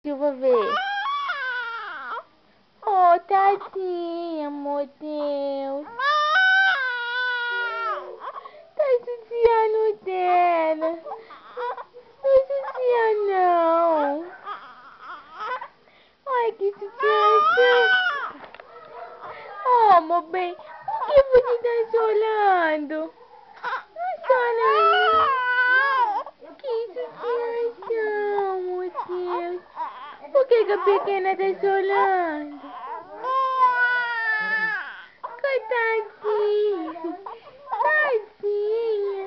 Eu vou ver. Oh, tadinha, meu Deus. Tá judiando dela. Não judia não. Ai, que judiação. Oh, meu bem, por que você tá chorando? Não chora não. Que judiação, meu Deus. Por que a pequena tá chorando? Coitadinha. Tadinha.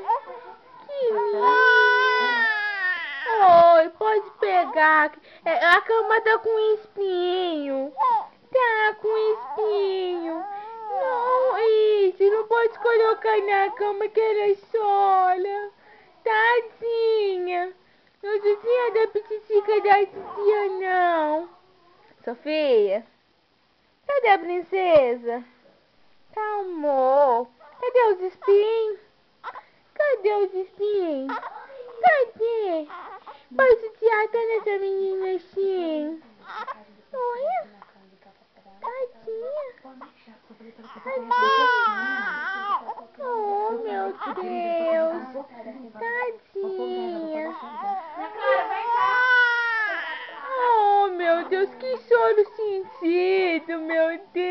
Que linda. Oi, pode pegar. A cama tá com espinho. Tá com espinho. Não, isso, não pode colocar na cama que ela chora. Tadinha. Não judia da pititica da titia, não. Sofia, cadê a princesa? Calmou. Cadê os espinhos? Cadê os espinhos? Cadê? Pode judiar tanto essa menina assim. Olha. Tadinha. Tadinha. Oh, meu Deus. Tadinha. Oh, meu Deus, que choro sentido, meu Deus.